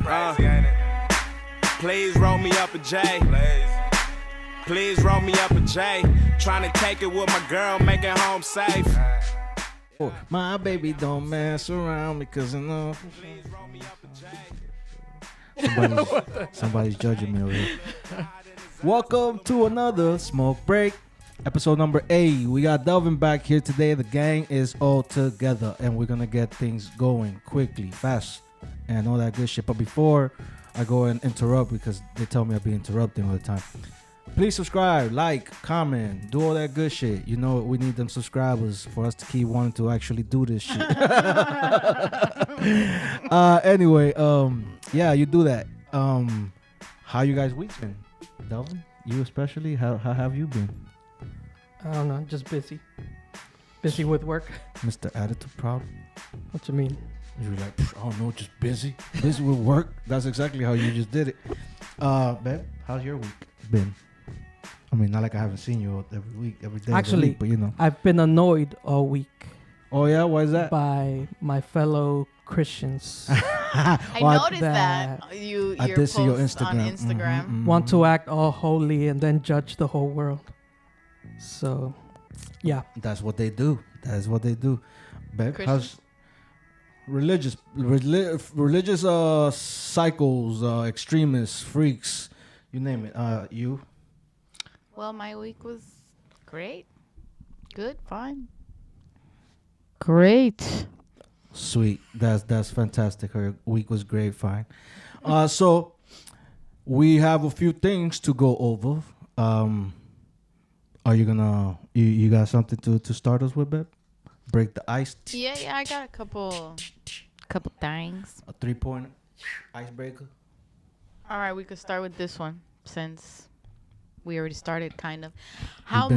Crazy, ain't it? Please roll me up a J. Please roll me up a J. Trying to take it with my girl, make it home safe. My baby don't mess around because I know. Somebody's judging me over here. Welcome to another Smoke Break, episode number 8. We got Delvin back here today. The gang is all together, and we're gonna get things going quickly, fast, and all that good shit. But before I go and interrupt, because they tell me I'll be interrupting all the time, please subscribe, like, comment, do all that good shit. You know, we need them subscribers for us to keep wanting to actually do this shit. Anyway, yeah, you do that. How you guys week been? Delvin, you especially, how have you been? I don't know, just busy. Busy with work. Mr. Attitude Proud? What you mean? You're like, I don't know, just busy. Busy with work. That's exactly how you just did it. Babe, how's your week been? I mean, not like I haven't seen you every week, every day. Actually, every week, but you know. I've been annoyed all week. Oh, yeah? Why is that? By my fellow Christians. I noticed that. Your I did post see your on Instagram. Mm-hmm. Want to act all holy and then judge the whole world. So, yeah. That's what they do. That's what they do. Babe, Christian. how's religious cycles, extremists, freaks, you name it. You? Well, my week was great. Good, fine. Great. Sweet. That's fantastic. Her week was great. Fine. So we have a few things to go over. Are you gonna you got something to start us with, babe? Break the ice. Yeah, I got a couple things. A 3-point icebreaker. All right, we could start with this one since we already started, kind of. How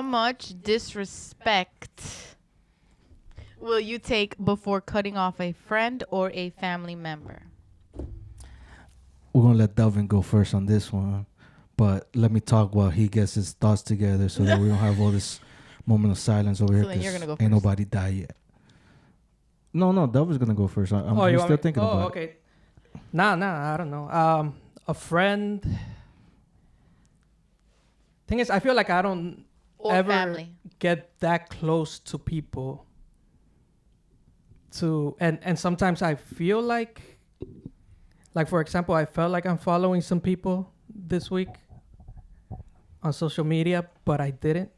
much disrespect will you take before cutting off a friend or a family member? We're gonna let Delvin go first on this one, but let me talk while he gets his thoughts together, so that we don't have all this moment of silence over here. Then you're gonna go ain't first. nobody died yet. No, Delvin's gonna go first. I'm still thinking about it. Okay. Nah, I don't know. A friend. Thing is, I feel like I don't Or ever family. get that close to people. And sometimes I feel like for example, I felt like I'm following some people this week on social media, but I didn't.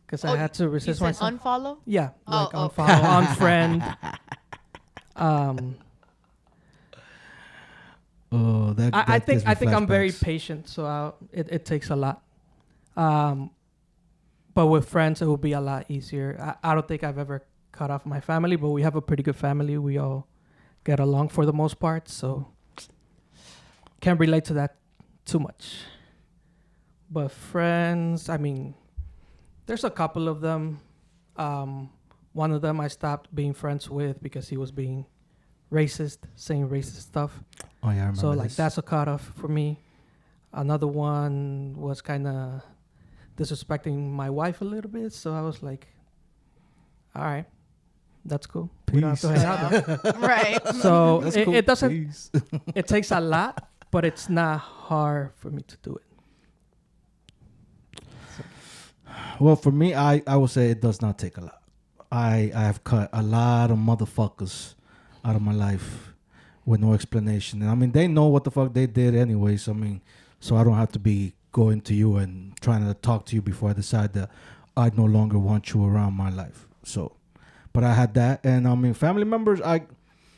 Because I had to resist myself. Unfollow? Yeah, like Oh. unfollow, unfriend. Oh, that I gives me think I'm very flashbacks. patient, so it takes a lot. But with friends, it will be a lot easier. I don't think I've ever cut off my family, but we have a pretty good family. We all get along for the most part, so can't relate to that too much. But friends, I mean, there's a couple of them. One of them I stopped being friends with because he was being racist, saying racist stuff. Oh yeah, I remember So like this. that's a cutoff for me. Another one was kind of disrespecting my wife a little bit, so I was like, all right, that's cool. We don't have to hang out then. Right. So That's it, cool. it doesn't. Peace. It takes a lot, but it's not hard for me to do it. Well, for me, I would say it does not take a lot. I have cut a lot of motherfuckers out of my life with no explanation. And I mean, they know what the fuck they did anyways. I mean, so I don't have to be going to you and trying to talk to you before I decide that I no longer want you around my life. So, but I had that. And I mean, family members, I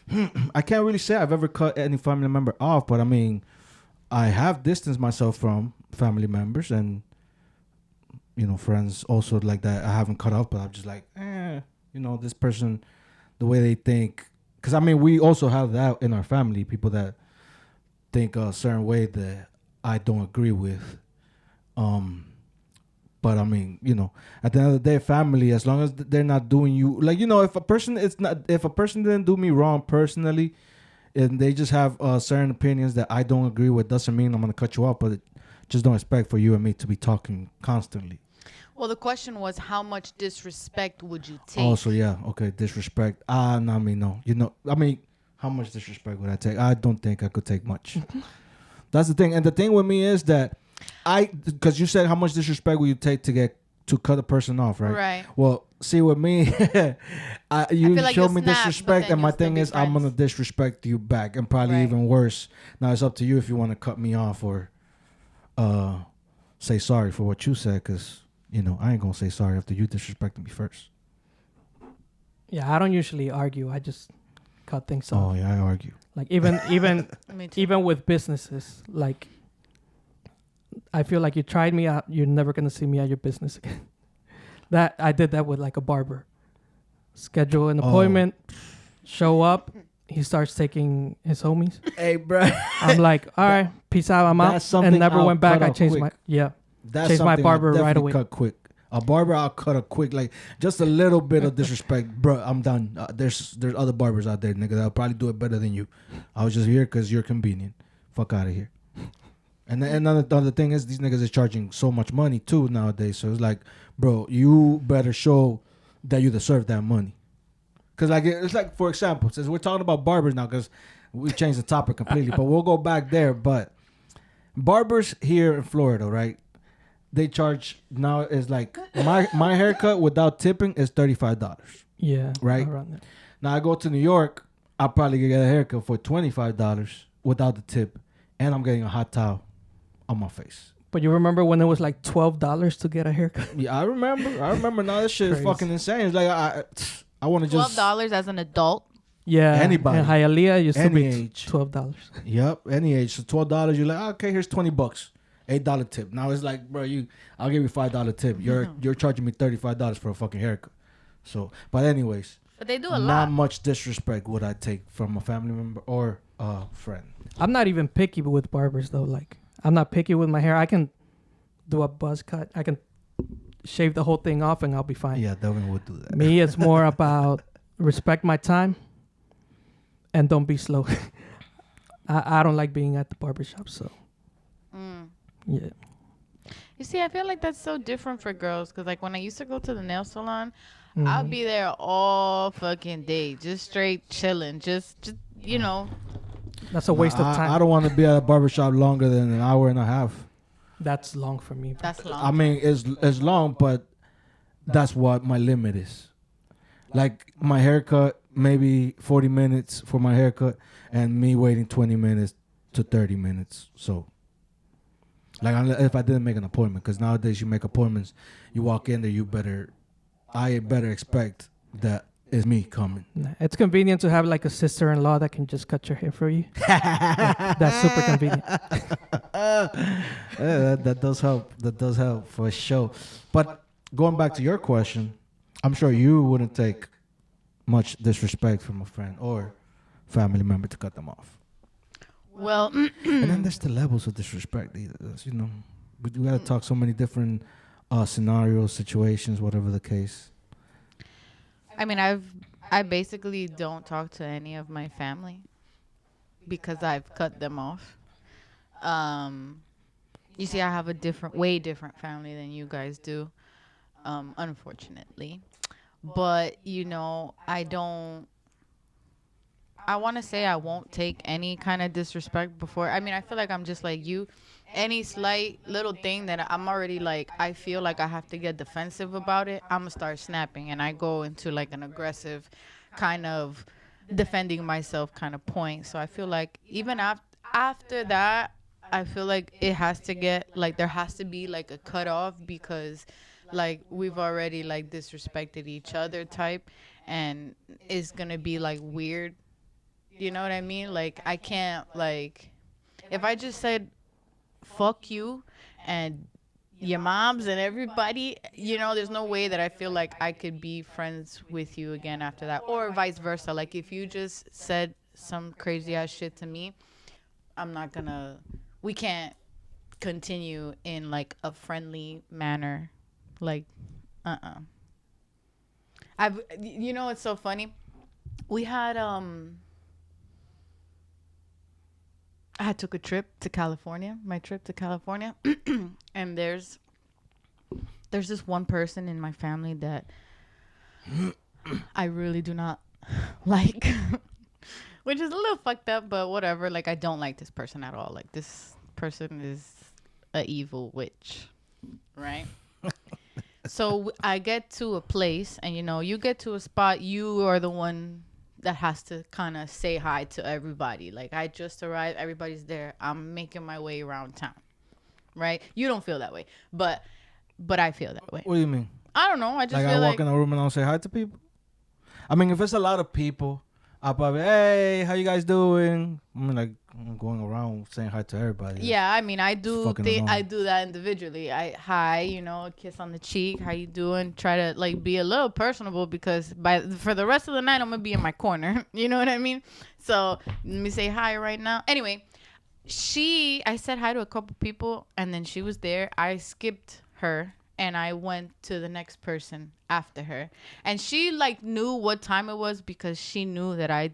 can't really say I've ever cut any family member off, but I mean, I have distanced myself from family members and, you know, friends also like that. I haven't cut off, but I'm just like, you know, this person, the way they think. Because, I mean, we also have that in our family, people that think a certain way that I don't agree with. But, I mean, you know, at the end of the day, family, as long as they're not doing you, like, you know, if a person didn't do me wrong personally, and they just have certain opinions that I don't agree with, doesn't mean I'm going to cut you off, but just don't expect for you and me to be talking constantly. Well, the question was, how much disrespect would you take? Oh, so yeah, okay, disrespect. No, I mean, no. How much disrespect would I take? I don't think I could take much. That's the thing. And the thing with me is that because you said how much disrespect will you take to cut a person off, right? Right. Well, see, with me, you feel like show you'll me snap, but disrespect, then and my you'll still thing be is, I'm gonna friends. disrespect you back, and probably Right. even worse. Now it's up to you if you want to cut me off or say sorry for what you said, because I ain't gonna say sorry after you disrespected me first. Yeah, I don't usually argue. I just cut things off. Oh yeah, I argue. Like even Me too. even with businesses, like I feel like you tried me out, you're never gonna see me at your business again. That I did that with like a barber. Schedule an appointment, show up, he starts taking his homies. Hey, bro. I'm like, all right, peace out, I'm out, That's something and never I'll went back. cut I off changed quick. That's changed my something barber I'll right definitely away. cut quick. A barber, I'll cut a quick, like just a little bit of disrespect, bro. I'm done. There's other barbers out there, nigga. That'll probably do it better than you. I was just here because you're convenient. Fuck out of here. And the other thing is, these niggas is charging so much money too nowadays. So it's like, bro, you better show that you deserve that money. Cause like it's like, for example, since we're talking about barbers now, cause we changed the topic completely, but we'll go back there. But barbers here in Florida, right? They charge now is like my haircut without tipping is $35. Yeah, Right. around there. Now I go to New York, I'll probably get a haircut for $25 without the tip, and I'm getting a hot towel on my face. But you remember when it was like $12 to get a haircut? Yeah, I remember. Now this shit is Crazy. fucking insane. It's like I want to just $12 as an adult. Yeah, Anybody. in Hialeah used to Any be age. $12. Yep, any age. So $12, you're like, okay, here's $20, $8 tip. Now it's like, bro, I'll give you $5 tip. You're charging me $35 for a fucking haircut. So, but anyways, But they do not a lot. much disrespect would I take from a family member or a friend. I'm not even picky with barbers though. Like I'm not picky with my hair. I can do a buzz cut. I can shave the whole thing off and I'll be fine. Yeah, Delvin would do that. Me, it's more about respect my time and don't be slow. I don't like being at the barbershop, so Mm. yeah. You see, I feel like that's so different for girls. Because, like, when I used to go to the nail salon, Mhm. I'd be there all fucking day. Just straight chilling. Just That's a waste of time. I don't want to be at a barbershop longer than an hour and a half. That's long for me. That's long. I mean, it's long, but that's what my limit is. Like my haircut, maybe 40 minutes for my haircut, and me waiting 20 minutes to 30 minutes. So, like, if I didn't make an appointment, because nowadays you make appointments, you walk in there, I better expect that it's me coming. Nah, it's convenient to have like a sister-in-law that can just cut your hair for you. That's super convenient. Yeah, that does help. That does help for sure. But going back to your question, I'm sure you wouldn't take much disrespect from a friend or family member to cut them off. Well, And then there's the levels of disrespect. You know, we gotta talk so many different scenarios, situations, whatever the case. I mean, I basically don't talk to any of my family because I've cut them off. You see, I have a way different family than you guys do, unfortunately. But, I want to say I won't take any kind of disrespect before. I mean, I feel like I'm just like you. Any slight little thing that I'm already like, I feel like I have to get defensive about it, I'm going to start snapping. And I go into like an aggressive kind of defending myself kind of point. So I feel like even after that, I feel like it has to get like, there has to be like a cutoff because like we've already like disrespected each other type. And it's going to be like weird. You know what I mean? Like, I can't, like, if I just said, fuck you and your moms and everybody, there's no way that I feel like I could be friends with you again after that. Or vice versa. Like, if you just said some crazy ass shit to me, we can't continue in, like, a friendly manner. Like, it's so funny. We had, I took my trip to California, and there's there's this one person in my family that I really do not like, which is a little fucked up, but whatever. Like, I don't like this person at all. Like, this person is a evil witch, right? So I get to a place, and you know, you get to a spot, you are the one that has to kind of say hi to everybody. Like, I just arrived, everybody's there, I'm making my way around town, right? You don't feel that way, but I feel that way. What do you mean? I don't know. I just Like feel I like walk in a room and I don't say hi to people? I mean, if it's a lot of people, I'll probably, hey, how you guys doing? I mean, like, I'm going around saying hi to everybody. yeah, I mean, I do fucking think I annoying. do that individually. Hi, you know, a kiss on the cheek. How you doing? Try to like be a little personable, because for the rest of the night I'm gonna be in my corner. You know what I mean? So let me say hi right now. Anyway, I said hi to a couple people, and then she was there. I skipped her and I went to the next person after her, and she like knew what time it was, because she knew that I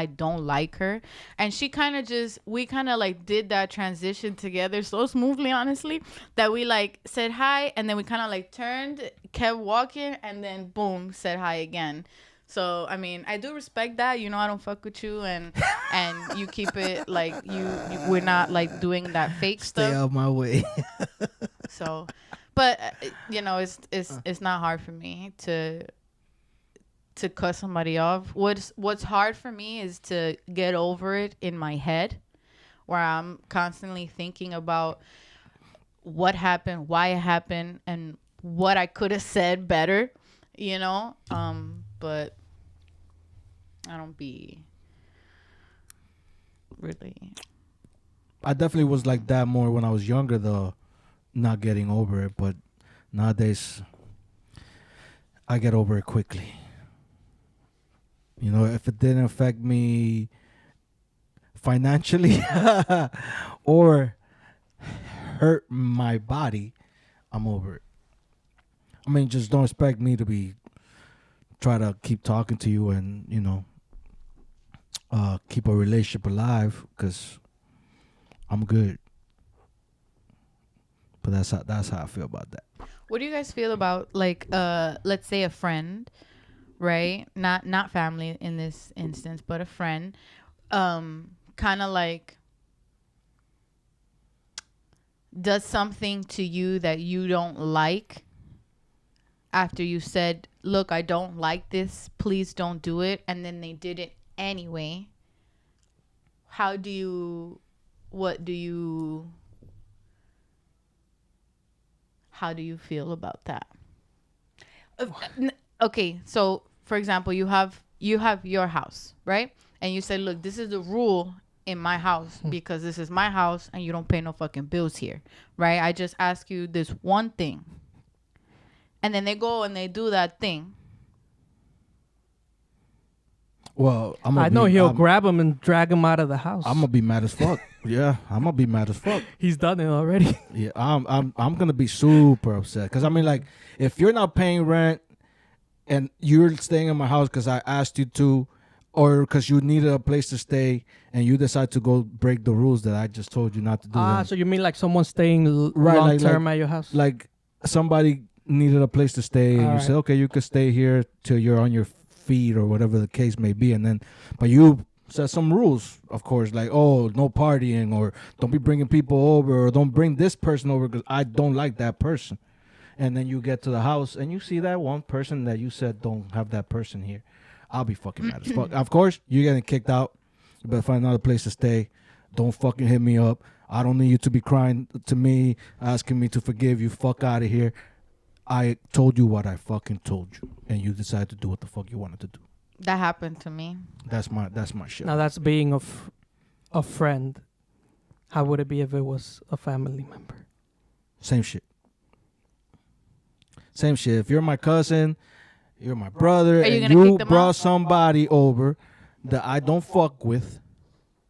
don't like her, and she kind of we kind of like did that transition together so smoothly, honestly, that we like said hi, and then we kind of like turned, kept walking, and then boom, said hi again. So I mean, I do respect that, you know. I don't fuck with you, and you keep it like we're not like doing that fake Stay stuff. out my way. So, but you know, it's not hard for me to cut somebody off. What's hard for me is to get over it in my head, where I'm constantly thinking about what happened, why it happened, and what I could have said better, you know. But I don't be really. I definitely was like that more when I was younger, though, not getting over it. But nowadays, I get over it quickly. You know, if it didn't affect me financially or hurt my body, I'm over it. I mean, just don't expect me to try to keep talking to you and, you know, keep a relationship alive, because I'm good. But that's how I feel about that. What do you guys feel about, like, let's say a friend, right? Not family in this instance, but a friend, kind of like does something to you that you don't like after you said, look, I don't like this, please don't do it, and then they did it anyway. How do you feel about that? Okay, so for example, you have your house, right? And you say, look, this is the rule in my house, because this is my house and you don't pay no fucking bills here, right? I just ask you this one thing, and then they go and they do that thing. Well, I know he'll grab him and drag him out of the house. I'm gonna be mad as fuck. Yeah, I'm gonna be mad as fuck. He's done it already. Yeah, I'm gonna be super upset, because I mean, like, if you're not paying rent and you're staying in my house because I asked you to, or because you needed a place to stay and you decide to go break the rules that I just told you not to do. So you mean like someone staying Right, long term at your house? Like somebody needed a place to stay, and All you right. said, okay, you could stay here till you're on your feet or whatever the case may be, and then, but you set some rules, of course, like, oh, no partying, or don't be bringing people over, or don't bring this person over because I don't like that person. And then you get to the house and you see that one person that you said don't have that person here. I'll be fucking mad as fuck. Of course, you're getting kicked out. You better find another place to stay. Don't fucking hit me up. I don't need you to be crying to me, asking me to forgive you. Fuck out of here. I told you what I fucking told you, and you decided to do what the fuck you wanted to do. That happened to me. That's my shit. Now that's being a friend. How would it be if it was a family member? Same shit. Same shit. If you're my cousin, you're my brother, you and gonna you kick them brought out? somebody over that I don't fuck with,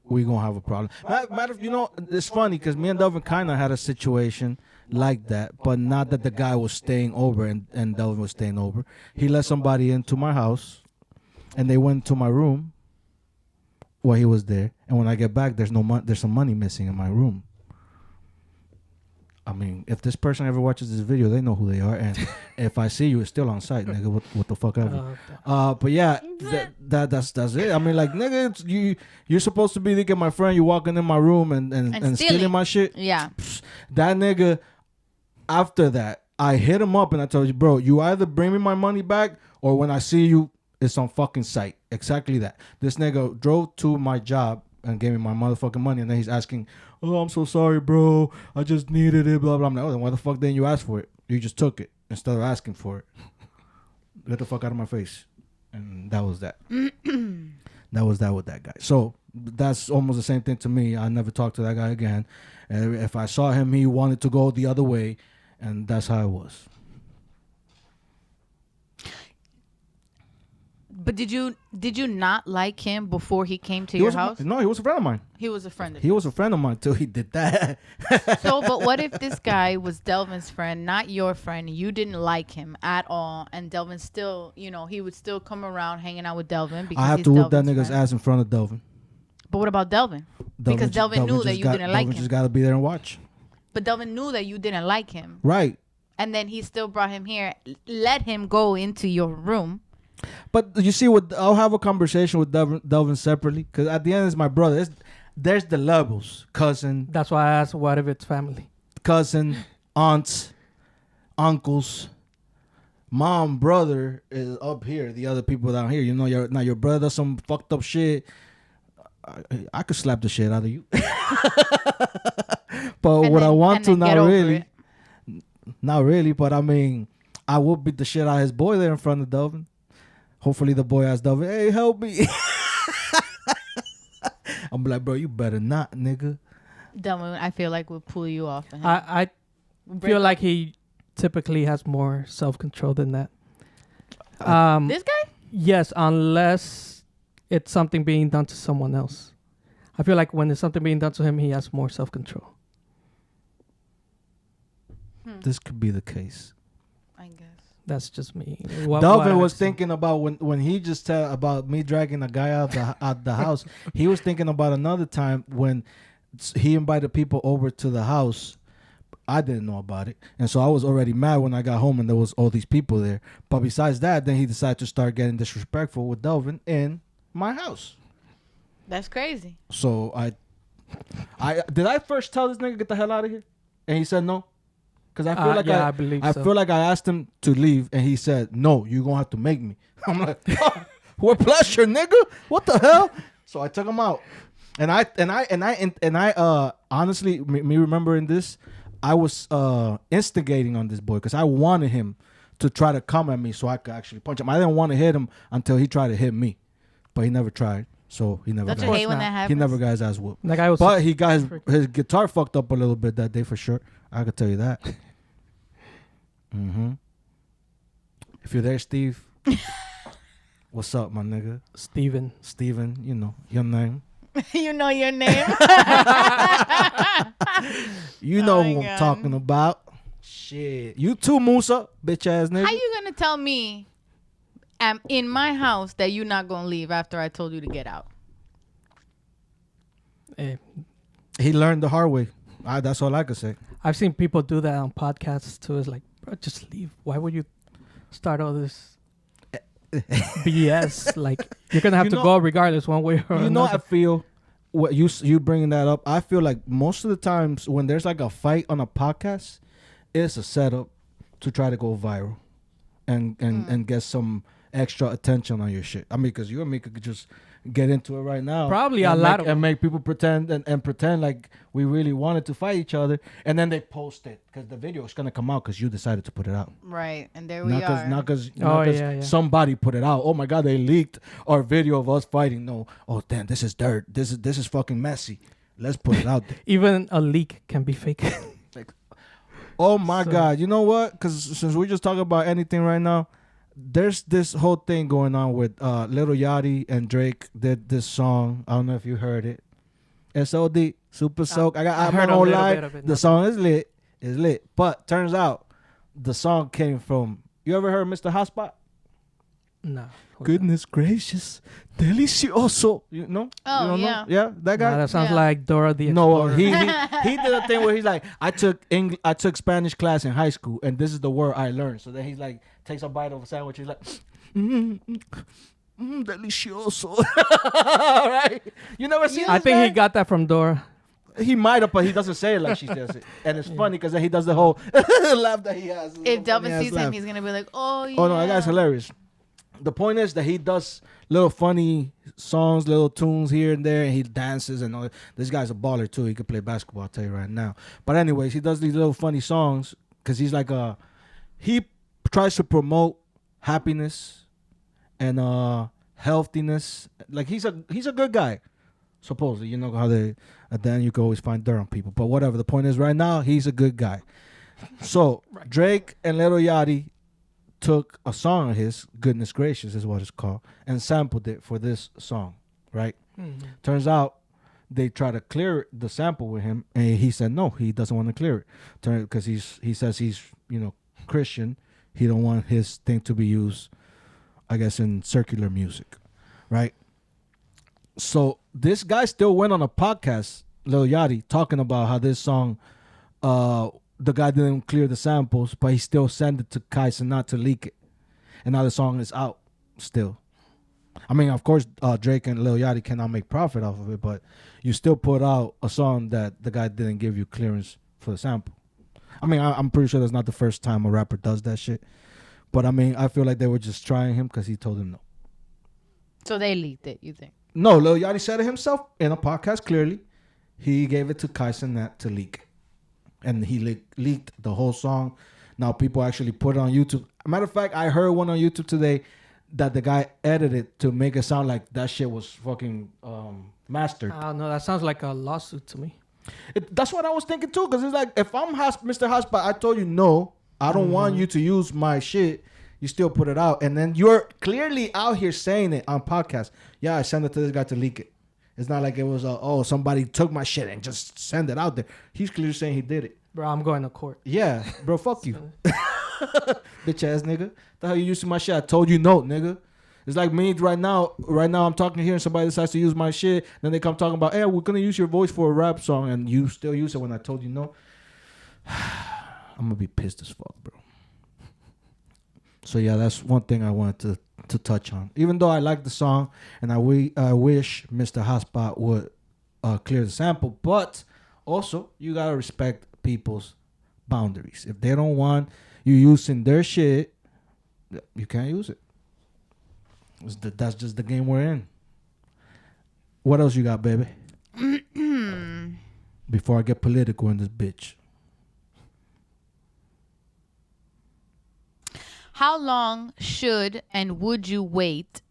we gonna have a problem. Matter of, you know, it's funny because me and Delvin kind of had a situation like that, but not that the guy was staying over and Delvin was staying over. He let somebody into my house, and they went to my room while he was there. And when I get back, there's some money missing in my room. I mean, if this person ever watches this video, they know who they are. And if I see you, it's still on site, nigga. What the fuck ever. But yeah, that's it. I mean, like, nigga, you're supposed to be thinking my friend. You walking in my room and stealing my shit. Yeah. Psh, that nigga. After that, I hit him up and I told you, bro, you either bring me my money back or when I see you, it's on fucking site. Exactly that. This nigga drove to my job and gave me my motherfucking money, and then he's asking, "Oh, I'm so sorry, bro. I just needed it." Blah blah. I'm like, "Oh, then why the fuck didn't you ask for it? You just took it instead of asking for it. Get the fuck out of my face." And that was that. That was that with that guy. So that's almost the same thing to me. I never talked to that guy again. And if I saw him, he wanted to go the other way, and that's how it was. But did you not like him before he came to your house? No, he was a friend of mine. He was a friend of He was a friend of mine till he did that. So, but what if this guy was Delvin's friend, not your friend? You didn't like him at all, and Delvin still, he would still come around hanging out with Delvin because I have he's to whoop that Delvin's nigga's friend. ass in front of Delvin. But what about Delvin? Because Delvin knew that you didn't like him. Delvin just got to be there and watch. But Delvin knew that you didn't like him. Right. And then he still brought him here, let him go into your room. But you see, I'll have a conversation with Delvin separately because at the end, it's my brother. There's the levels. Cousin. That's why I asked, what if it's family? Cousin, aunts, uncles, mom, brother is up here. The other people down here. Your brother does some fucked up shit. I could slap the shit out of you. But And what then- I want and to, then get over it. not really. But I mean, I will beat the shit out of his boy there in front of Delvin. Hopefully the boy asks Delvin, "Hey, help me." I'm like, bro, you better not, nigga. Delvin, I feel like would pull you off. Of him. I feel like he typically has more self-control than that. This guy? Yes, unless it's something being done to someone else. I feel like when there's something being done to him, he has more self-control. This could be the case. I guess. That's just me. Delvin was thinking about when he just tell about me dragging a guy out the house. He was thinking about another time when he invited people over to the house. I didn't know about it, and so I was already mad when I got home and there was all these people there. But besides that, then he decided to start getting disrespectful with Delvin in my house. That's crazy. So I did I first tell this nigga get the hell out of here, and he said no. Because I feel like I believe so. feel like I asked him to leave, and he said, "No, you're gonna have to make me." I'm like, oh, "What pleasure, nigga? What the hell?" So I took him out, and I honestly, me remembering this, I was instigating on this boy because I wanted him to try to come at me so I could actually punch him. I didn't want to hit him until he tried to hit me, but he never tried. So he never. Don't got you hate when that happens? He never got his ass whooped. That guy was But he got his guitar fucked up a little bit that day for sure. I could tell you that. Mm-hmm. If you're there, Steve, what's up, my nigga? Steven, you know your name. You know your name. You know Oh who my I'm God. talking about. Shit. You too, Musa, bitch ass nigga. How you gonna tell me I'm in my house that you're not gonna leave after I told you to get out? He learned the hard way. That's all I could say. I've seen people do that on podcasts too. It's like, bro, just leave. Why would you start all this BS? Like, you're gonna have to go regardless, one way or another. You know, I feel what you bringing that up. I feel like most of the times when there's like a fight on a podcast, it's a setup to try to go viral and get some extra attention on your shit. I mean, because you and me could just get into it right now. Probably and a lot of and make people pretend and pretend like we really wanted to fight each other, and then they post it because the video is gonna come out because you decided to put it out. Right, and there we are. Not because yeah. somebody put it out. Oh my God, they leaked our video of us fighting. No, oh damn, this is dirt. This is fucking messy. Let's put it out there. Even a leak can be fake. Oh my So- God, you know what? Because since we're just talking about anything right now, there's this whole thing going on with Lil Yachty and Drake did this song. I don't know if you heard it. SOD, Supersoak. I'm heard not a gonna little lie. bit of it, The song is lit. It's lit. But turns out the song came from, you ever heard Mr. Hotspot? No. Goodness gracious, delicioso. You know? Oh, you don't yeah. know? Yeah, that guy. No, that sounds Yeah. like Dora the No, Explorer. he did a thing where he's like, I took Spanish class in high school, and this is the word I learned. So then he's like, takes a bite of a sandwich. He's like, delicioso. Right? You never seen? I this think guy? he got that from Dora. He might have, but he doesn't say it like she says it, and it's funny because then he does the whole laugh that he has. If Delvin Funny-ass sees laugh. him, he's gonna be like, "Oh yeah." Oh no, that guy's hilarious. The point is that he does little funny songs, little tunes here and there, and he dances and all that. This guy's a baller too. He could play basketball, I'll tell you right now. But anyways, he does these little funny songs because he's like he tries to promote happiness and healthiness. Like he's a good guy, supposedly. You know how they at the end you can always find dirt on people. But whatever. The point is right now he's a good guy. So Drake and Lil Yachty took a song of his, Goodness Gracious is what it's called, and sampled it for this song, right? Mm-hmm. Turns out they tried to clear the sample with him, and he said no, he doesn't want to clear it. Because he says he's, Christian. He don't want his thing to be used, I guess, in circular music, right? So this guy still went on a podcast, Lil Yachty, talking about how this song, the guy didn't clear the samples, but he still sent it to Kais not to leak it. And now the song is out still. I mean, of course, Drake and Lil Yachty cannot make profit off of it, but you still put out a song that the guy didn't give you clearance for the sample. I mean, I'm pretty sure that's not the first time a rapper does that shit. But I mean, I feel like they were just trying him because he told them no. So they leaked it, you think? No, Lil Yachty said it himself in a podcast clearly. He gave it to Kais and Nat to leak. And he leaked the whole song. Now people actually put it on YouTube. Matter of fact, I heard one on YouTube today that the guy edited to make it sound like that shit was fucking mastered. I don't know. That sounds like a lawsuit to me. That's what I was thinking too. Because it's like, if I'm Mr. Hotspot, I told you no, I don't want you to use my shit. You still put it out. And then you're clearly out here saying it on podcast. Yeah, I sent it to this guy to leak it. It's not like it was somebody took my shit and just send it out there. He's clearly saying he did it. Bro, I'm going to court. Yeah, bro, fuck you. Bitch ass nigga. The hell you using my shit? I told you no, nigga. It's like me right now I'm talking here and somebody decides to use my shit. Then they come talking about, hey, we're going to use your voice for a rap song. And you still use it when I told you no. I'm going to be pissed as fuck, bro. So yeah, that's one thing I wanted to touch on. Even though I like the song and I wish Mr. Hotspot would clear the sample, but also you gotta respect people's boundaries. If they don't want you using their shit, you can't use it. That's just the game we're in. What else you got, baby? Before I get political in this bitch. How long should and would you wait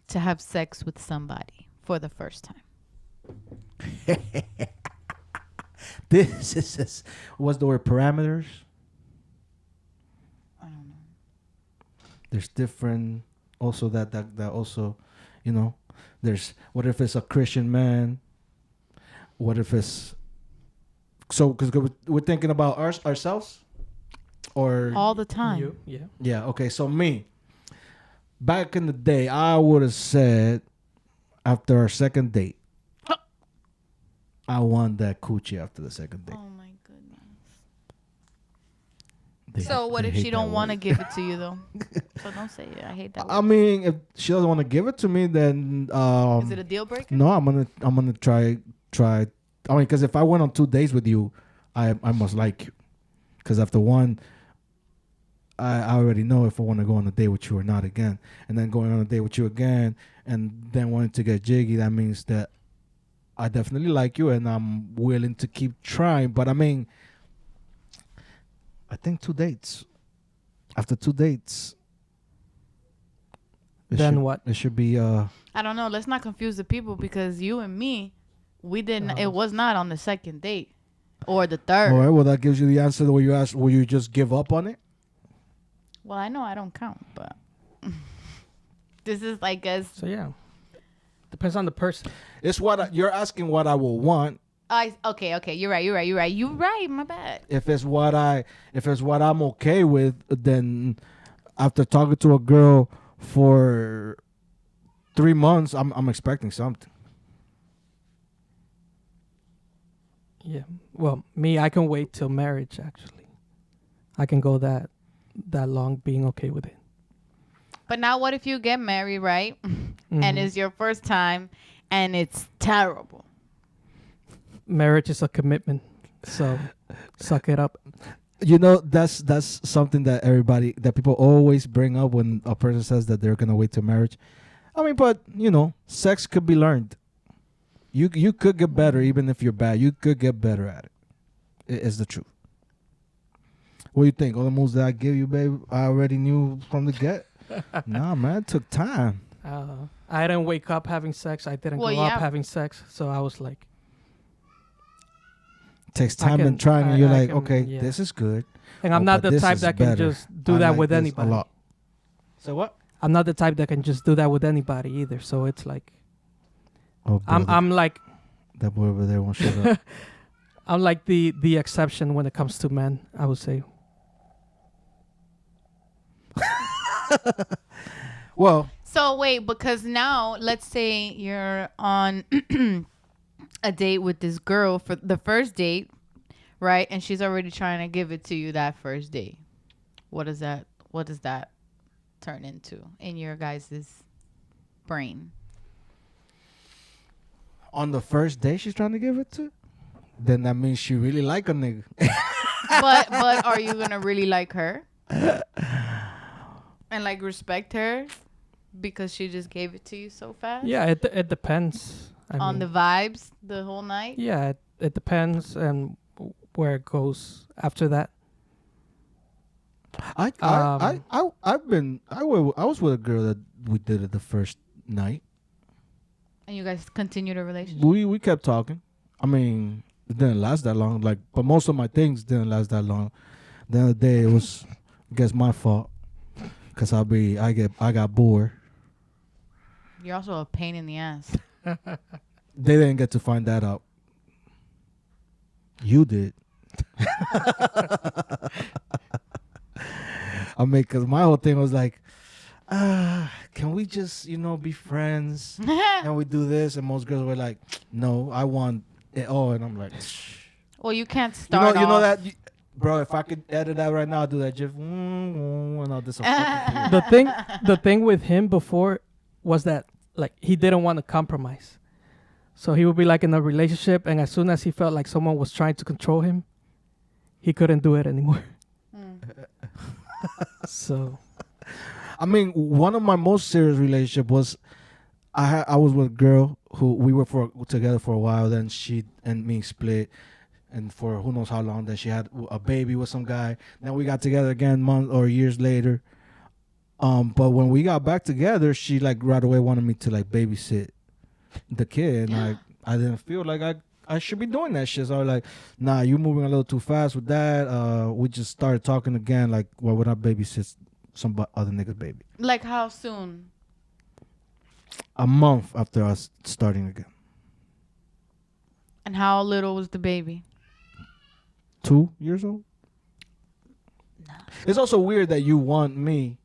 to have sex with somebody for the first time? This is what's the word? Parameters? I don't know. There's different. Also that also, there's what if it's a Christian man? What if it's because we're thinking about ourselves, or All the time. You? Yeah. yeah. Okay, so me, back in the day, I would have said after our second date, I want that coochie after the second date. Oh my goodness. They- So what they if hate she that don't want to word. give it to you though? So don't say it. I hate that I word. mean, if she doesn't want to give it to me, then Is it a deal breaker? no, I'm gonna try. I mean, because if I went on 2 days with you, I must like you. Because after one, I already know if I want to go on a date with you or not again. And then going on a date with you again, and then wanting to get jiggy, that means that I definitely like you, and I'm willing to keep trying. But I mean, I think 2 dates. After 2 dates, Then what? It should be I don't know. Let's not confuse the people because you and me, we didn't. It was not on the second date or the third. all right. Well, that gives you the answer the way you asked. Will you just give up on it? Well, I know I don't count, but this is like as So yeah. Depends on the person. It's what you're asking. What I will want. okay. You're right. My bad. If it's what I'm okay with, then after talking to a girl for 3 months, I'm expecting something. Yeah. Well, me, I can wait till marriage. Actually, I can go that long, being okay with it. But now, what if you get married, right? Mm-hmm. And it's your first time, and it's terrible. Marriage is a commitment, so suck it up. You know, that's something that people always bring up when a person says that they're gonna wait till marriage. I mean, but sex could be learned. You could get better even if you're bad. You could get better at it. It's the truth. What do you think? All the moves that I give you, babe, I already knew from the get. Nah, man, it took time. I didn't wake up having sex. I didn't grow up having sex. So I was like, it takes time and trying, and you're like, okay, yeah. this is good. And I'm not the type that can just do that with anybody. A lot. So what? I'm not the type that can just do that with anybody either. So it's like, Oh, I'm like, that boy over there won't shut up. I'm like the exception when it comes to men, I would say. Well, So wait, because now let's say you're on a date with this girl for the first date, right? And she's already trying to give it to you that first date. What does that turn into in your guys' brain? on the first day she's trying to give it to, then that means she really like a nigga. but are you gonna really like her and like respect her because she just gave it to you so fast? Yeah, it depends. On the vibes the whole night? Yeah, it depends and where it goes after that. I was with a girl that we did it the first night. And you guys continued a relationship? We kept talking. I mean, it didn't last that long. But most of my things didn't last that long. The other day it was, I guess, my fault, cause I got bored. You're also a pain in the ass. They didn't get to find that out. You did. I mean, cause my whole thing was like, can we just, be friends? And we do this, and most girls were like, no, I want it all. And I'm like, well, you can't start you know off. that, bro, if I could edit that right now, I'll do that gif, and I'll do some fucking period. The thing with him before was that like he didn't want to compromise. So he would be like in a relationship, and as soon as he felt like someone was trying to control him, he couldn't do it anymore. So, I mean, one of my most serious relationship was I was with a girl who we were together for a while. Then she and me split, and for who knows how long. Then she had a baby with some guy. Then we got together again months or years later. But when we got back together, she like right away wanted me to like babysit the kid, and I didn't feel like I should be doing that shit. So I was like, nah, you moving a little too fast with that. We just started talking again, like, why would I babysit some other nigga's baby? Like how soon? A month after us starting again. And how little was the baby? 2 years old. No. It's also weird that you want me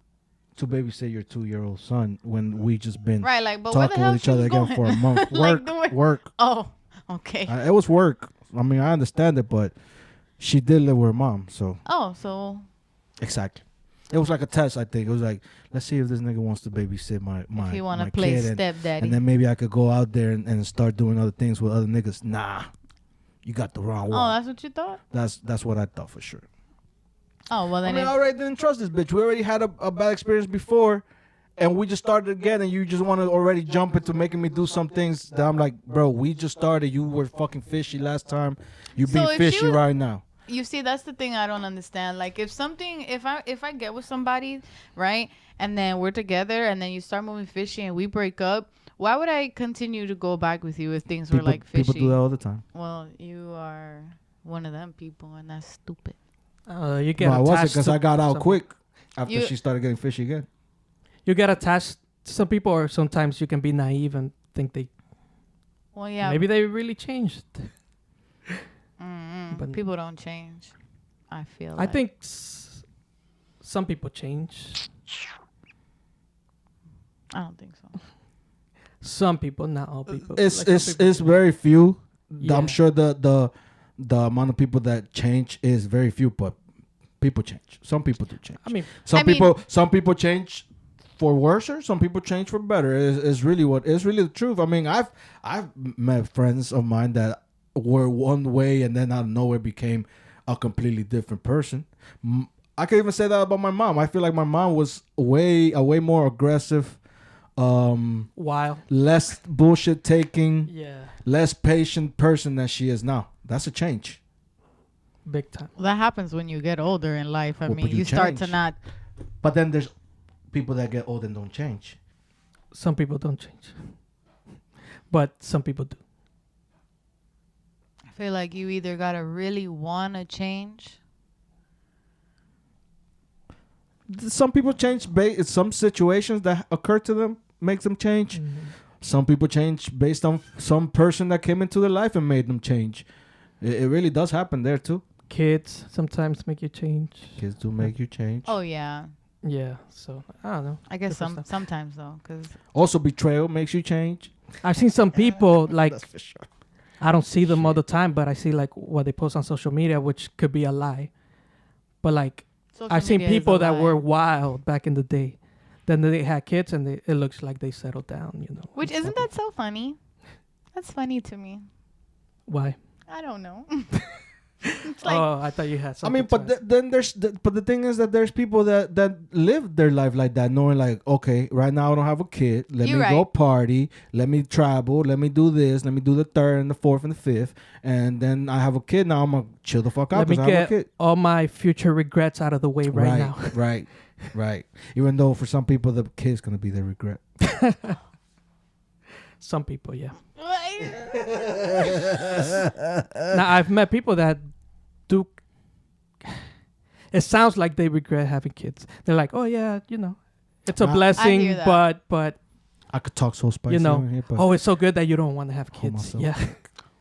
to babysit your 2-year-old son when we just been Right, like, but where the talking hell with each she other was again going? for a month. Like Work. Oh, okay. It was work. I mean, I understand it, but she did live with her mom, so. Oh, so. Exactly. It was like a test, I think. It was like, let's see if this nigga wants to babysit my If you want to my play kid, stepdaddy. and then maybe I could go out there and start doing other things with other niggas. Nah, you got the wrong one. Oh, that's what you thought? That's what I thought for sure. Oh, well, then I already didn't trust this bitch. We already had a bad experience before, and we just started again, and you just want to already jump into making me do some things that I'm like, bro, we just started. You were fucking fishy last time. You being fishy right now. You see, that's the thing I don't understand. Like, if I get with somebody, right, and then we're together, and then you start moving fishy, and we break up, why would I continue to go back with you if things were like fishy? People do that all the time. Well, you are one of them people, and that's stupid. You get No, I wasn't, attached because to I got out some- quick after she started getting fishy again. You get attached to some people, or sometimes you can be naive and think Well, yeah. maybe they really changed. But people don't change. I feel. I think some people change. I don't think so. Some people, not all people. It's Like, some people it's do. very few. Yeah. I'm sure the amount of people that change is very few, but people change. Some people do change. I mean, Some I mean- people change for worse, or some people change for better. Is really the truth. I mean, I've met friends of mine that were one way and then out of nowhere became a completely different person. I can even say that about my mom. I feel like my mom was a way more aggressive, wild. less bullshit taking, Yeah, less patient person than she is now. That's a change. big time. Well, that happens when you get older in life. I Well, mean, but you you start to change. not. But then there's people that get old and don't change. Some people don't change, but some people do. I feel like you either gotta really wanna change. Some people change based some situations that occur to them makes them change. Some people change based on some person that came into their life and made them change. It really does happen there too. Kids sometimes make you change. Kids do make you change. Oh yeah, Yeah, so I don't know. I guess Different stuff. sometimes though, because Also, betrayal makes you change. I've seen some people like That's for sure. I don't see them all the time, but I see like what they post on social media, which could be a lie. But like I've seen people that were wild back in the day. Then they had kids, and it looks like they settled down. You know. Which and isn't stuff. that so funny? That's funny to me. Why? I don't know. It's like Oh, I thought you had I something. mean, but then but the thing is that there's people that live their life like that, knowing like, okay, right now I don't have a kid. Let You're me go right. party. Let me travel. Let me do this. Let me do the third and the fourth and the fifth. And then I have a kid. Now I'm gonna chill the fuck out Let me because I have a get kid. all my future regrets out of the way right now. right. Even though for some people the kid's gonna be their regret. Some people, yeah. Now I've met people that do. It sounds like they regret having kids. They're like, oh yeah, you know, it's a I blessing, hear that. but I could talk so spicy you know, on here, but oh, it's so good that you don't want to have kids. myself. Yeah.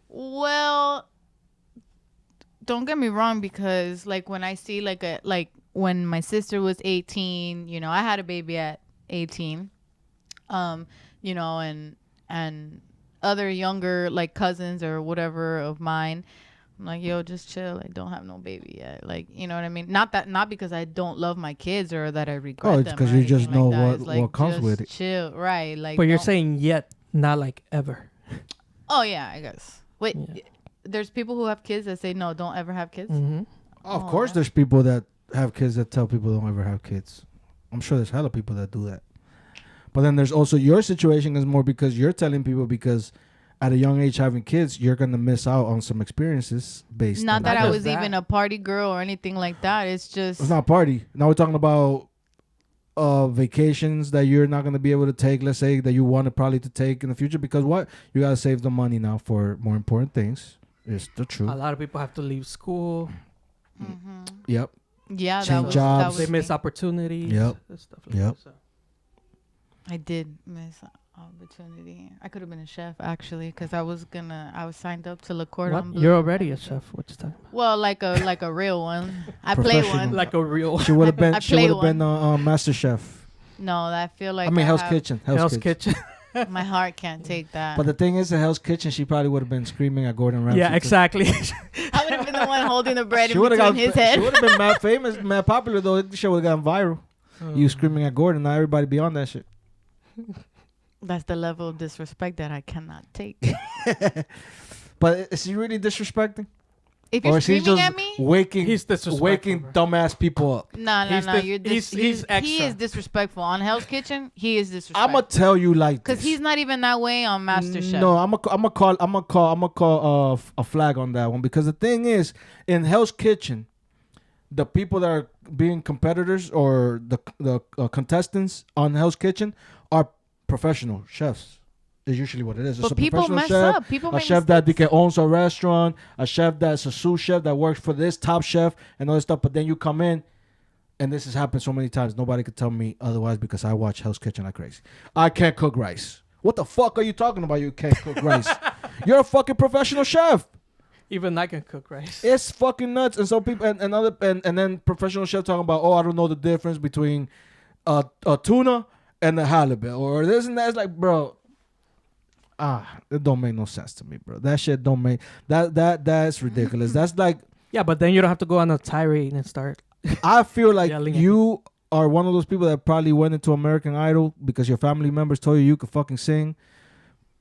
Well, don't get me wrong, because like when I see like when my sister was 18, you know, I had a baby at 18, you know, and other younger like cousins or whatever of mine, I'm like, yo, just chill. I don't have no baby yet. Like, you know what I mean? Not because I don't love my kids or that I regret Oh, them. it's 'cause or you just anything know like that. what- It's like, what comes just with it. Chill, right? Like, But you're don't- saying yet, not like ever. Oh yeah, I guess. Wait, Yeah. there's people who have kids that say no, don't ever have kids. Mm-hmm. of Oh, course yeah. there's people that have kids that tell people don't ever have kids. I'm sure there's hella people that do that. But then there's also your situation is more because you're telling people because at a young age having kids, you're gonna miss out on some experiences based Not on that Not I just was that. even a party girl or anything like that. It's just It's not a party. Now we're talking about vacations that you're not gonna be able to take. Let's say that you want to probably to take in the future because what you gotta save the money now for more important things. It's the A truth. lot of people have to leave school. Yep. yeah. Change jobs. They miss opportunities. Yep. And stuff like Yep. that. So. I did miss opportunity. I could have been a chef actually, because I was signed up to Le Cordon What? Bleu. You're already a chef. What you talking about? Well, like a real one. I play Professional. one. Like a real She would have been. I She would play have been one. Master Chef. No, I feel like I mean, Hell's have- Kitchen. Hell's Kitchen. My heart can't take that. But the thing is, at Hell's Kitchen, she probably would have been screaming at Gordon Ramsay. Yeah, too. exactly. I would have been the one holding the bread She in would have between got. his She head. would have been mad famous, mad popular though. The show would have gone viral. You screaming at Gordon, now everybody be on that shit. That's the level of disrespect that I cannot take. But is he really disrespecting? If Or you're is he screaming just at me, waking, He's disrespectful, waking bro. dumbass people up? no, you're he's he extra. is disrespectful on Hell's Kitchen. He is I'm disrespectful. gonna tell you like Because this. he's not even that way on MasterChef. No, I'm gonna call a flag on that one because the thing is, in Hell's Kitchen, the people that are being competitors or the contestants on Hell's Kitchen are professional chefs. Is usually what it is. It's But a people professional mess chef, up. People a make chef that owns a restaurant, a chef that's a sous chef that works for this top chef and all this stuff. But then you come in, and this has happened so many times. Nobody could tell me otherwise because I watch Hell's Kitchen like crazy. I can't cook rice. What the fuck are you talking about? You can't cook rice. You're a fucking professional chef. Even I can cook rice. It's fucking nuts. And some people and then professional chef talking about, oh, I don't know the difference between a tuna and the halibut or this and that. It's like, bro, it don't make no sense to me, bro. That shit don't make that's ridiculous. That's like, Yeah, but then you don't have to go on a tirade and start. I feel like Yelling at you are one of those people that probably went into American Idol because your family members told you could fucking sing,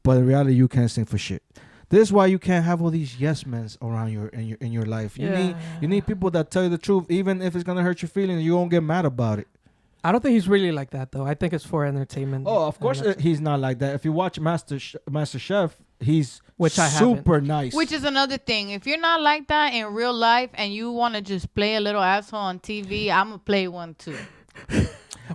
but in reality you can't sing for shit. This is why you can't have all these yes men around in your life. You need people that tell you the truth, even if it's gonna hurt your feelings. You won't get mad about it. I don't think he's really like that though. I think it's for entertainment. Oh, of course he's not like that. If you watch Master Chef, he's Which I super nice. Which is another thing. If you're not like that in real life and you want to just play a little asshole on TV, I'm going to play one too.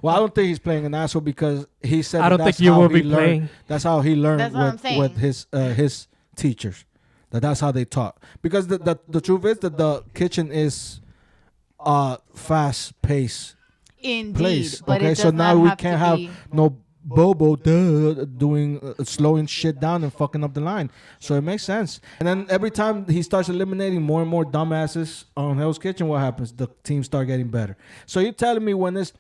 Well, I don't think he's playing an asshole because he said I don't think you will be playing. That's how he learned That's what I'm saying. with his teachers. That's how they taught. Because the truth is that the kitchen is fast paced Indeed. place. But Okay, it so does now not we have can't to have be- no Bobo doing slowing shit down and fucking up the line. So it makes sense. And then every time he starts eliminating more and more dumbasses on Hell's Kitchen, what happens? The team start getting better. So you're telling me when there's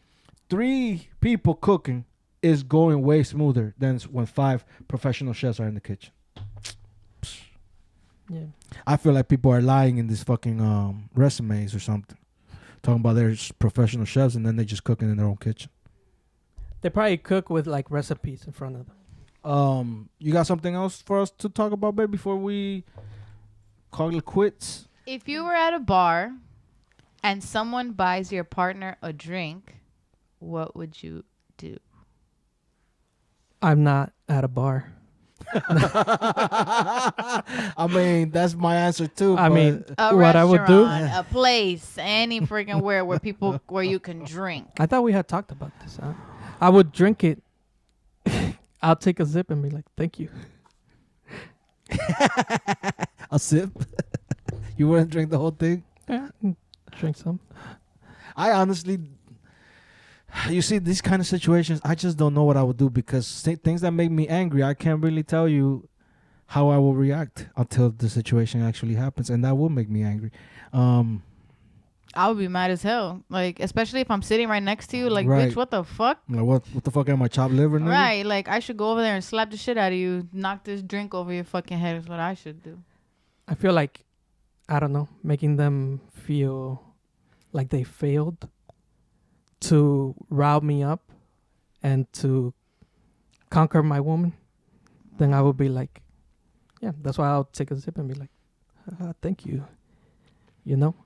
3 people cooking is going way smoother than when 5 professional chefs are in the kitchen. Yeah. I feel like people are lying in these fucking resumes or something, talking about they're professional chefs and then they just cooking in their own kitchen. They probably cook with like recipes in front of them. You got something else for us to talk about, babe, before we call it quits? If you were at a bar and someone buys your partner a drink, what would you do? I'm not at a bar. I mean, that's my answer too. I but mean, A what I would do. restaurant, a place, any freaking where you can drink. I thought we had talked about this. Huh? I would drink it. I'll take a sip and be like, "Thank you." a sip. You wouldn't drink the whole thing? Yeah, drink some. I honestly, you see, these kind of situations, I just don't know what I would do because things that make me angry, I can't really tell you how I will react until the situation actually happens, and that will make me angry. I would be mad as hell. Like, especially if I'm sitting right next to you. Like, Right. bitch, what the fuck? Like, what the fuck am I, chopped liver? Nigga? Right. Like, I should go over there and slap the shit out of you. Knock this drink over your fucking head is what I should do. I feel like, I don't know, making them feel like they failed to rile me up and to conquer my woman. Then I would be like, yeah, that's why I'll take a sip and be like, thank you. You know?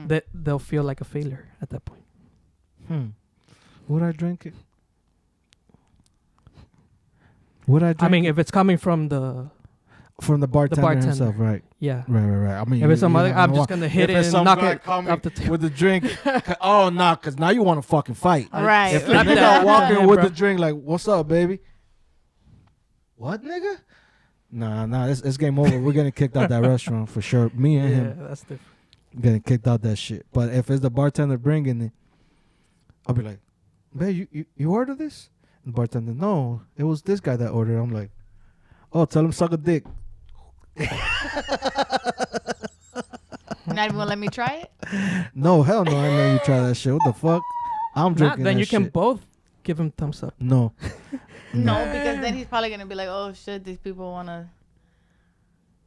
That they'll feel like a failure at that point. Would I drink it? Would I drink I mean, it? if it's coming from the bartender bartender. himself, right? yeah. Right. I mean, If it's some other, you I'm know, just gonna hit if it it's and some knock guy it coming off the table. with the drink. Oh, no, because now you want to fucking fight. Right. If the Not nigga that. walking Yeah, with bro. the drink, like, what's up, baby? What, nigga? Nah, it's game over. We're getting kicked out that restaurant for sure. Me and Yeah, him that's different. getting kicked out that shit. But if it's the bartender bringing it, I'll be like, babe, you ordered this? And the bartender, no, it was this guy that ordered. I'm like, oh, tell him suck a dick. Not even gonna let me try it? No, hell no, I ain't letting you try that shit. What the fuck? I'm Nah, drinking then that you can shit. both give him thumbs up. No. No, because then he's probably gonna be like, oh shit, these people wanna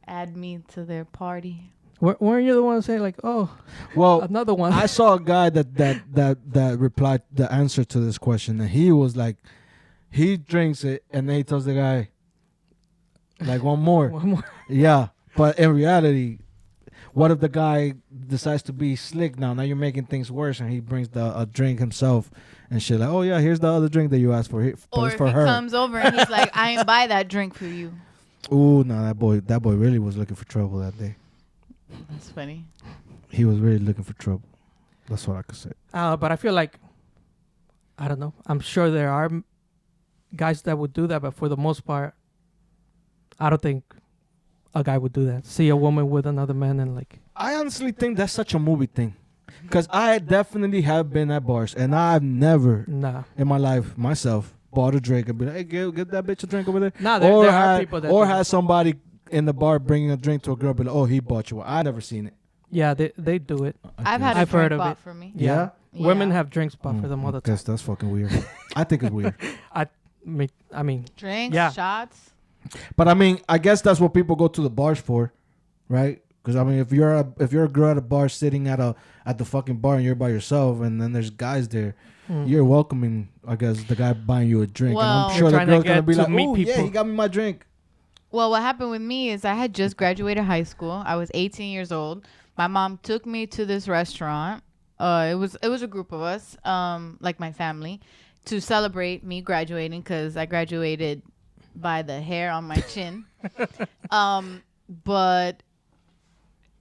add me to their party. Weren't you the one saying like, oh, Well, another one? I saw a guy that replied the answer to this question, and he was like, he drinks it, and then he tells the guy, like, one more. One more. Yeah, but in reality, what if the guy decides to be slick now? Now you're making things worse, and he brings a drink himself and shit. Like, oh yeah, here's the other drink that you asked for. Here, but Or it's if for he her. comes over and he's like, I ain't buy that drink for you. Ooh, no, that boy really was looking for trouble that day. That's funny. He was really looking for trouble. That's what I could say. But I feel like, I don't know. I'm sure there are guys that would do that, but for the most part, I don't think a guy would do that. See a woman with another man and like. I honestly think that's such a movie thing. Because I definitely have been at bars, and I've never Nah. in my life myself bought a drink and be like, hey, get that bitch a drink over there. Nah, there are people that or do had that. somebody in the bar bringing a drink to a girl, be like, oh, he bought you one. I never seen it. Yeah, they do it. I've had a I've heard drink of bought it. for me. Yeah? Women have drinks bought for them all the I time. guess that's fucking weird. I think it's weird. I mean, Drinks, Yeah. shots. But I mean, I guess that's what people go to the bars for, right? Because I mean, if you're a girl at a bar sitting at the fucking bar and you're by yourself, and then there's guys there, you're welcoming, I guess, the guy buying you a drink, and Well- I'm sure the Trying to girl's gonna get be to like, meet "Oh yeah, people." he got me my drink." Well, what happened with me is I had just graduated high school. I was 18 years old. My mom took me to this restaurant. It was a group of us, like my family, to celebrate me graduating because I graduated by the hair on my chin. But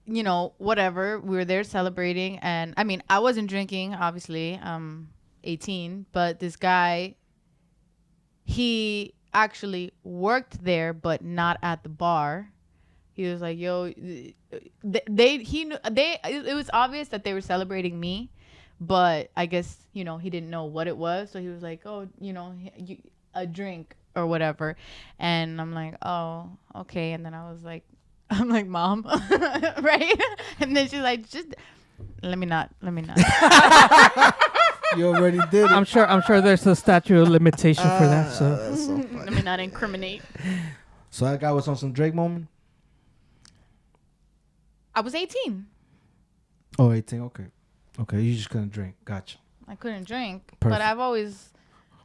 you know, whatever. We were there celebrating, and I mean, I wasn't drinking, obviously. 18, but this guy, he actually worked there, but not at the bar. He was like, "Yo, it was obvious that they were celebrating me, but I guess he didn't know what it was, so he was like, oh, a drink or whatever," and I'm like, "Oh, okay," and then I'm like, "Mom," right? And then she's like, "Just let me not." You already did it. I'm sure there's a statute of limitation for that. So Let me not incriminate. So that guy was on some Drake moment. I was 18. Oh, 18. Okay. You just couldn't drink. Gotcha. I couldn't drink, Perfect. but I've always.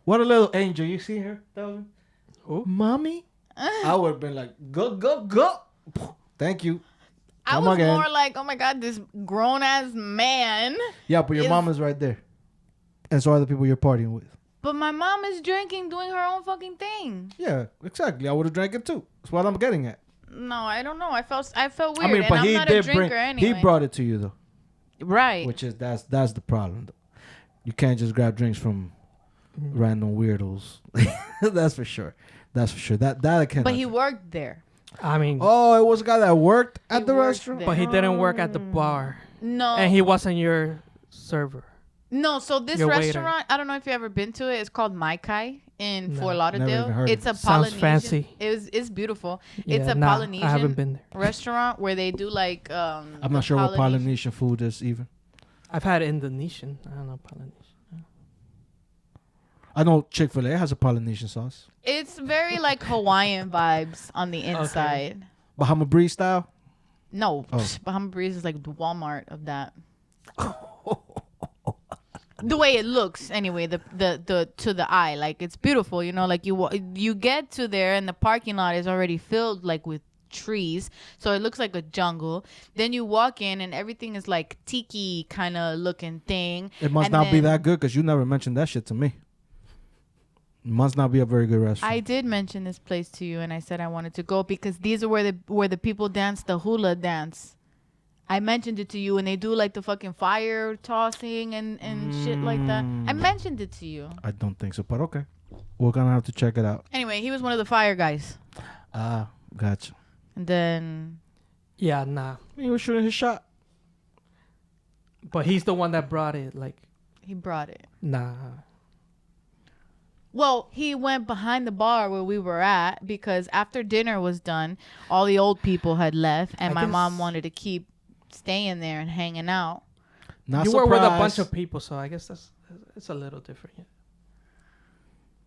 What a little angel. You see her, Delvin? Who? Mommy? I would have been like, go. Thank you. I Come was again. more like, oh my God, this grown ass man. Yeah, but your Is- mom is right there. And so are the people you're partying with. But my mom is drinking, doing her own fucking thing. Yeah, exactly. I would have drank it too. That's what I'm getting at. No, I don't know. I felt weird. I mean, but and he I'm not a did drinker bring. anyway. He brought it to you though, right. which is that's the problem. Though. You can't just grab drinks from random weirdos. That's for sure. That I can't. But he worked there. I mean, Oh, it was a guy that worked at He the worked restaurant. there. but he didn't work at the bar, No. and he wasn't your server. No, so this Your waiter. restaurant, I don't know if you've ever been to it. It's called Mai Kai in No, Fort never Lauderdale. even heard It's of a it. Sounds Polynesian. fancy. It's beautiful. Yeah, It's a nah, Polynesian I haven't been there. restaurant where they do like I'm not sure what Polynesian food is even. I've had Indonesian. I don't know Polynesian. I know Chick-fil-A has a Polynesian sauce. It's very like Hawaiian vibes on the inside. Bahama Breeze style. No, Oh. Bahama Breeze is like the Walmart of that. The way it looks, anyway, the to the eye, like it's beautiful. Like you get to there and the parking lot is already filled like with trees, so it looks like a jungle. Then you walk in and everything is like tiki kind of looking thing. It must And not be then- that good because you never mentioned that shit to me. It must not be a very good restaurant. I did mention this place to you, and I said I wanted to go because these are where the people dance the hula dance. I mentioned it to you, and they do like the fucking fire tossing and shit like that. I mentioned it to you. I don't think so, but okay. We're gonna have to check it out. Anyway, he was one of the fire guys, Gotcha. and then Yeah, nah. He was shooting his shot. But he's the one that brought it. Like, he brought it. nah. Well, he went behind the bar where we were at because after dinner was done, all the old people had left, and I my mom guess- wanted to keep staying there and hanging out. Not You were with a surprised. bunch of people, so I guess it's a little different. Yeah.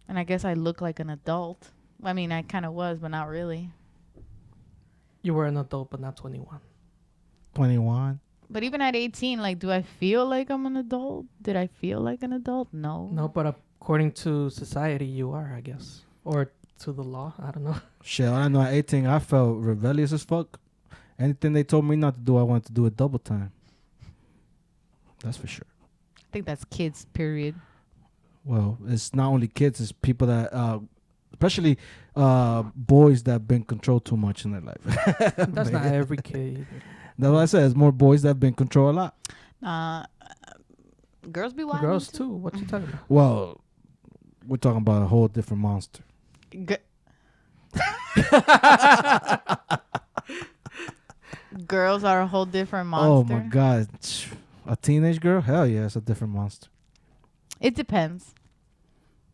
And I guess I look like an adult. I mean, I kind of was, but not really. You were an adult, but not 21. 21. But even at 18, like, do I feel like I'm an adult? Did I feel like an adult? No. No, but according to society, you are, I guess. Or to the law. I don't know. Shit, all I know at 18, I felt rebellious as fuck. Anything they told me not to do, I wanted to do it double time. That's for sure. I think that's kids, period. Well, it's not only kids, it's people that, especially boys that have been controlled too much in their life. That's not every kid either. That's what I said. It's more boys that have been controlled a lot. Girls be wild. Girls, too. What you talking about? Well, we're talking about a whole different monster. Girls are a whole different monster. Oh, my God. A teenage girl? Hell yeah, it's a different monster. It depends.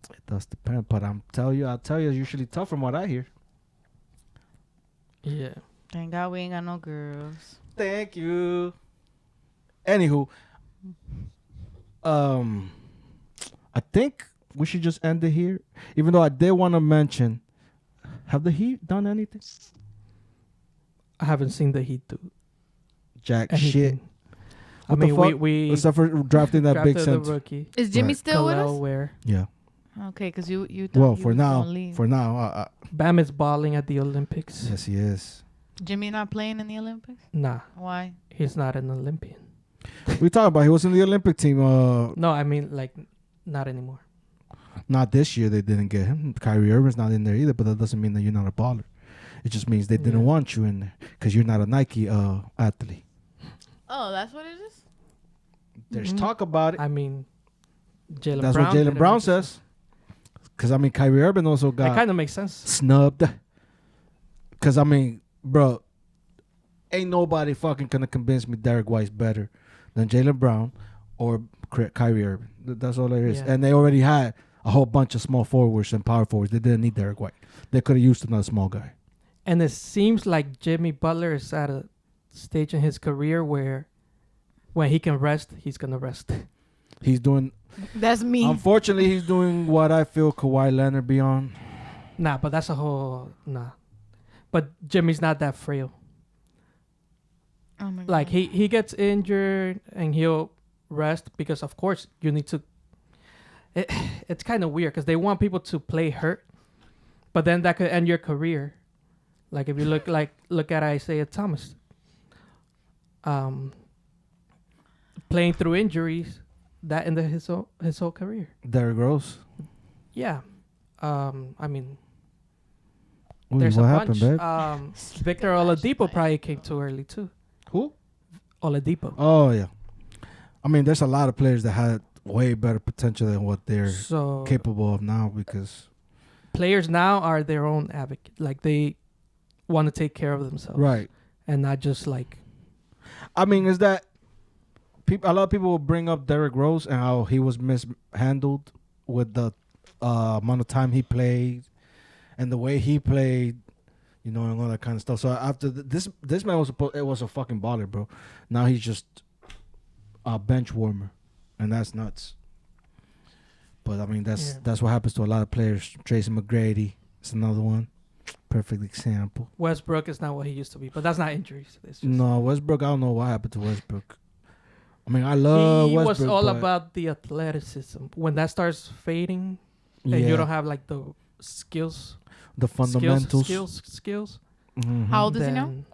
It does depend, but I'll tell you, it's usually tough from what I hear. Yeah. Thank God we ain't got no girls. Thank you. Anywho, I think we should just end it here. Even though I did want to mention, have the Heat done anything? I haven't seen the Heat do Jack anything. shit. I What the mean, fuck? we Except for drafting that big drafted the center. rookie. Is Jimmy Right. still with Khalil us? Ware. Yeah. Okay, because you thought Well, you for was now, gonna leave. Bam is balling at the Olympics. yes, he is. Jimmy not playing in the Olympics? Nah, Why? he's not an Olympian. We talking about he was in the Olympic team. No, I mean like not anymore. Not this year. They didn't get him. Kyrie Irving's not in there either. But that doesn't mean that you're not a baller. It just means they didn't Yeah. want you in there because you're not a Nike athlete. Oh, that's what it is? There's Mhm. talk about it. I mean, Jaylen That's Brown. what Jalen didn't Brown make sense. says. Because I mean, Kyrie Irving also That got kind of makes sense. snubbed. Because I mean, bro, ain't nobody fucking gonna convince me Derek White's better than Jalen Brown or Kyrie Irving. That's all there is. Yeah. And they already had a whole bunch of small forwards and power forwards. They didn't need Derek White. They could have used another small guy. And it seems like Jimmy Butler is at a stage in his career where when he can rest, he's going to rest. He's doing. That's me. Unfortunately, he's doing what I feel Kawhi Leonard be on. Nah, but that's a whole... Nah. But Jimmy's not that frail. Oh my Like, God. he gets injured and he'll rest because, of course, you need to... It's kind of weird because they want people to play hurt, but then that could end your career. Like, if you look at Isaiah Thomas. Playing through injuries, that ended his whole career. Derrick Rose. Yeah. I mean, Ooh, there's what a happened, bunch. babe? Victor Oladipo probably came too early too. Who? Oladipo. Oh, yeah. I mean, there's a lot of players that had way better potential than what they're So capable of now because... players now are their own advocate. Like they want to take care of themselves, Right. and not just like I mean, is that... a lot of people will bring up Derrick Rose and how he was mishandled with the amount of time he played and the way he played, you know, and all that kind of stuff. So after this man was a fucking baller, bro. Now he's just a bench warmer, and that's nuts. But I mean, that's what happens to a lot of players. Tracy McGrady is another one, perfect example. Westbrook is not what he used to be. But that's not injuries. It's just No, Westbrook. I don't know what happened to Westbrook. I mean, I love he Westbrook. was all but about the athleticism. When that starts fading, and you don't have like the skills, the fundamentals. skills. Mhm. How old is he now? then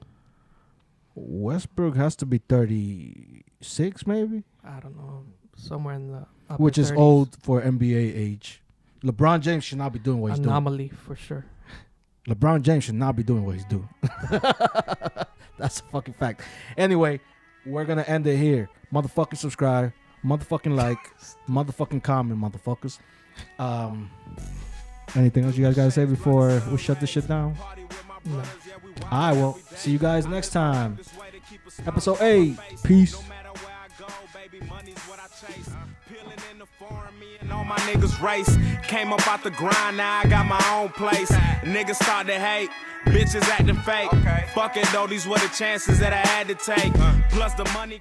Westbrook has to be 36, maybe, I don't know, somewhere in the upper which is 30s. old for NBA age. LeBron James should not be doing what he's doing. Anomaly for sure. LeBron James should not be doing what he's doing. That's a fucking fact. Anyway, we're gonna end it here. Motherfucking subscribe, motherfucking like, motherfucking comment, motherfuckers. Anything else you guys gotta say before we shut this shit down? No. I will see you guys next time. Episode 8. Peace. All my niggas race. Came up out the grind, now I got my own place. Niggas start to hate, bitches acting fake. Fuck it though, these were the chances that I had to take. Plus the money.